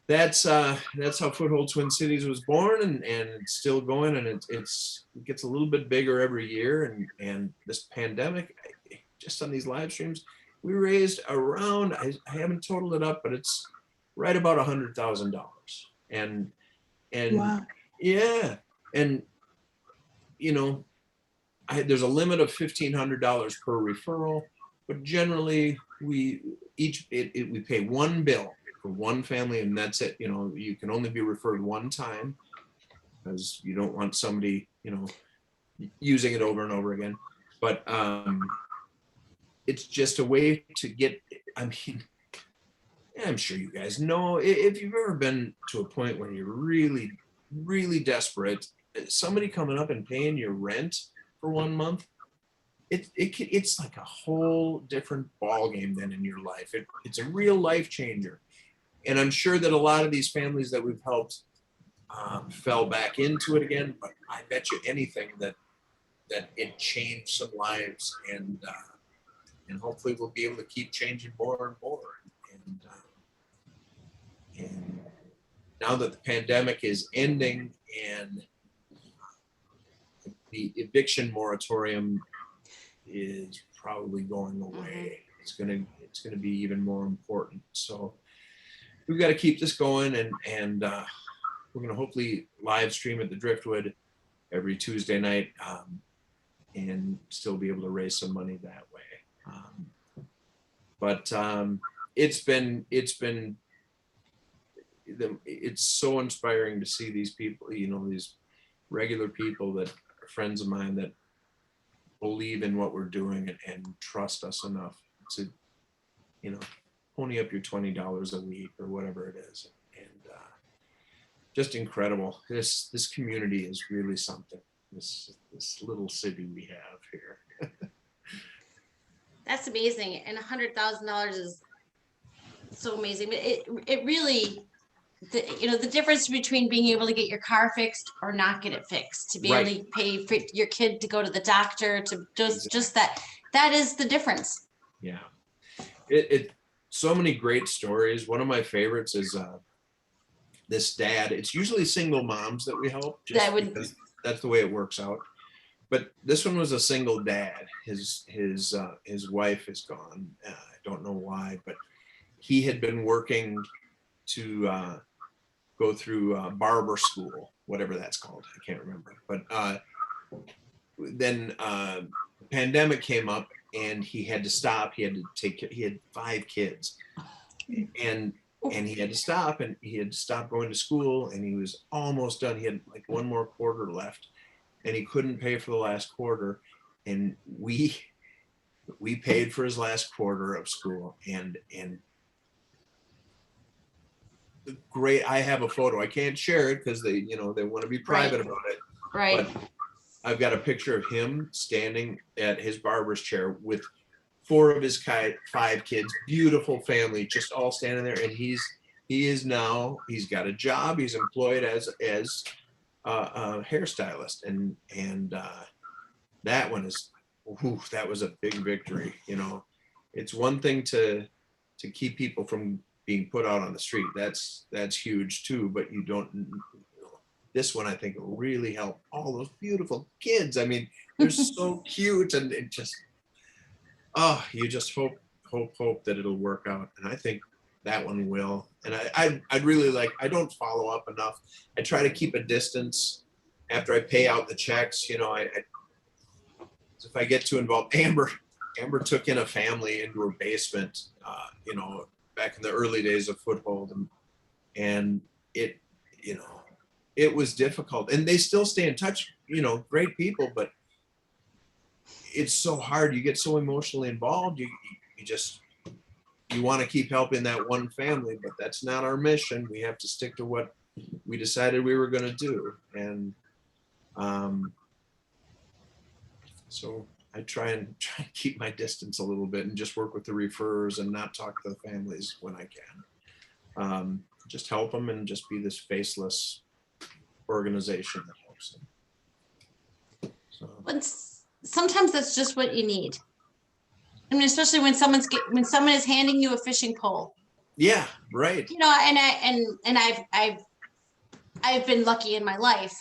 that's how Foothold Twin Cities was born, and it's still going, and it gets a little bit bigger every year. And this pandemic, just on these live streams, we raised around, I haven't totaled it up, but it's right about $100,000. And Wow. yeah, and you know, there's a limit of $1,500 per referral, but generally we pay one bill for one family, and that's it. You know, you can only be referred one time because you don't want somebody, you know, using it over and over again. But it's just a way to get, I mean, I'm sure you guys know, if you've ever been to a point where you're really, really desperate, somebody coming up and paying your rent for 1 month, it's like a whole different ball game than in your life. It's a real life changer. And I'm sure that a lot of these families that we've helped fell back into it again, but I bet you anything that it changed some lives, and hopefully we'll be able to keep changing more and more. And now that the pandemic is ending and the eviction moratorium is probably going away, it's gonna be even more important. So we've got to keep this going, and we're gonna hopefully live stream at the Driftwood every Tuesday night, and still be able to raise some money that way. But it's so inspiring to see these people, you know, these regular people that are friends of mine that believe in what we're doing and trust us enough to, you know, pony up your $20 a week or whatever it is. And just incredible. This community is really something. this little city we have here. That's amazing. And $100,000 is so amazing. But it really, the difference between being able to get your car fixed or not get it fixed, to be able to pay for your kid to go to the doctor, to just that is the difference. Yeah. It so many great stories. One of my favorites is this dad. It's usually single moms that we help, just because that's the way it works out. But this one was a single dad. His wife is gone. I don't know why, but he had been working to go through barber school, whatever that's called. I can't remember. But then the pandemic came up, and he had to stop. He had 5 kids, and he had to stop, and he had stopped going to school, and he was almost done. He had like one more quarter left, and he couldn't pay for the last quarter. And we paid for his last quarter of school, and great. I have a photo. I can't share it because they want to be private about it. Right. But I've got a picture of him standing at his barber's chair with 4 of his 5 kids, beautiful family, just all standing there. And he's got a job. He's employed as a hairstylist, and that one is, that was a big victory. It's one thing to keep people from being put out on the street. That's huge too, but you don't. This one, I think, will really help all those beautiful kids. I mean, they're so cute, and it just, you just hope that it'll work out. And I think that one will. And I'd really like, I don't follow up enough. I try to keep a distance after I pay out the checks. If I get too involved, Amber took in a family into her basement, back in the early days of Foothold, and it, it was difficult, and they still stay in touch, great people, but it's so hard. You get so emotionally involved. You want to keep helping that one family, but that's not our mission. We have to stick to what we decided we were going to do. And so I try and keep my distance a little bit and just work with the referrers and not talk to the families when I can. Just help them and just be this faceless organization that helps them. So. Sometimes that's just what you need. I mean, especially when someone is handing you a fishing pole. Yeah, right. And I've been lucky in my life,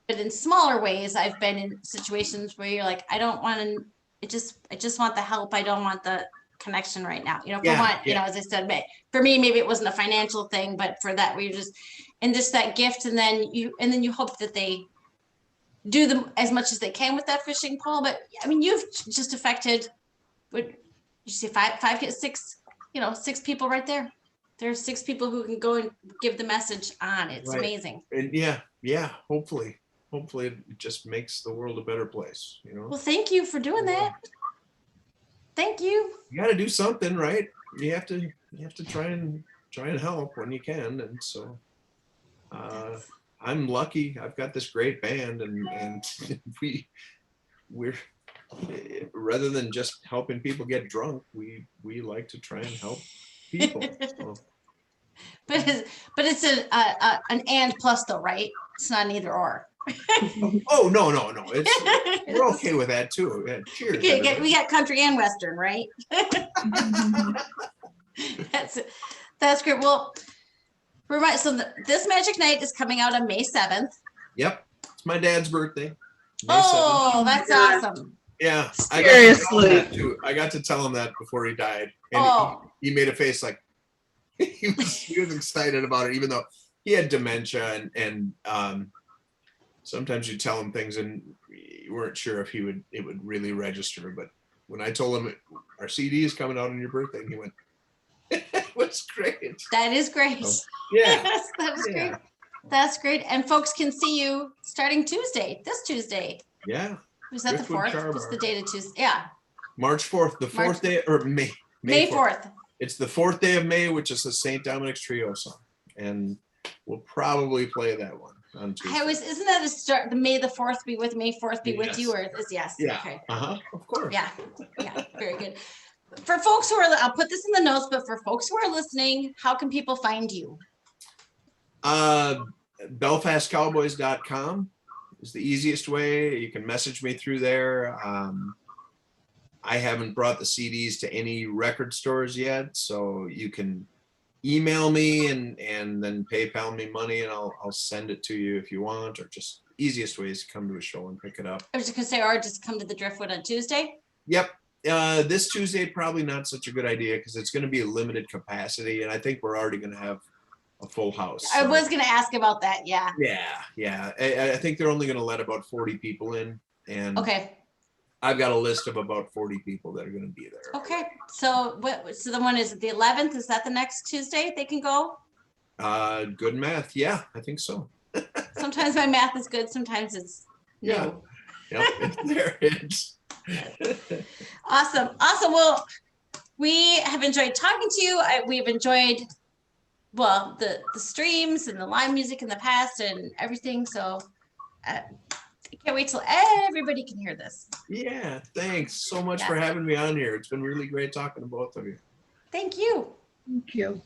but in smaller ways, I've been in situations where you're like, I don't want to. I just want the help. I don't want the connection right now. As I said, for me, maybe it wasn't a financial thing, but for that, we just that gift, and then you hope that they do them as much as they can with that fishing pole. But I mean, you've just affected, what you say, 5 kids, 6, 6 people right there. There's 6 people who can go and give the message on. It's right. Amazing. And yeah, hopefully it just makes the world a better place. Well, thank you for doing that. Thank you. You got to do something, right? You have to try and help when you can. And so I'm lucky. I've got this great band, and we're rather than just helping people get drunk, we like to try and help people. So. But it's an and plus though, right? It's not an either or. Oh no! We're okay with that too. Yeah, cheers. We got country and western, right? That's great. Well, so this Magic Night is coming out on May 7th. Yep, it's my dad's birthday. May 7th. That's awesome. Yeah, seriously. I got to tell him that before he died, and he made a face like he was excited about it, even though he had dementia, and sometimes you tell him things and you weren't sure if it would really register. But when I told him our CD is coming out on your birthday, he went, "It was great." That is great. So, yeah, that was great. That's great. And folks can see you starting this Tuesday. Yeah. Was that the 4th? What's the date of Tuesday? Yeah. March 4th, the 4th day, or May 4th. It's the 4th day of May, which is the St. Dominic's Trio song, and we'll probably play that one. on Tuesday. I always, isn't that a start? The May the 4th be with me, 4th be with you, or is yes? Yeah. Okay. Of course. Yeah. Yeah. Very good. For folks who are, I'll put this in the notes, but for folks who are listening, how can people find you? BelfastCowboys.com is the easiest way. You can message me through there. I haven't brought the CDs to any record stores yet, so you can email me and then PayPal me money, and I'll send it to you if you want, or just easiest way is to come to a show and pick it up. I was just gonna say, or just come to the Driftwood on Tuesday. Yep. This Tuesday, probably not such a good idea because it's going to be a limited capacity, and I think we're already going to have a full house. I So, was gonna ask about that. Yeah. yeah. I think they're only going to let about 40 people in, and Okay. I've got a list of about 40 people that are going to be there. Okay. So what? So the one is the 11th. Is that the next Tuesday they can go? Good math. Yeah, I think so. Sometimes my math is good. Sometimes it's Yeah. no. Yep, there it is. Awesome. Awesome. Well, we have enjoyed talking to you. We've enjoyed, well, the streams and the live music in the past and everything. So I can't wait till everybody can hear this. Yeah, thanks so much Yeah. for having me on here. It's been really great talking to both of you. Thank you. Thank you.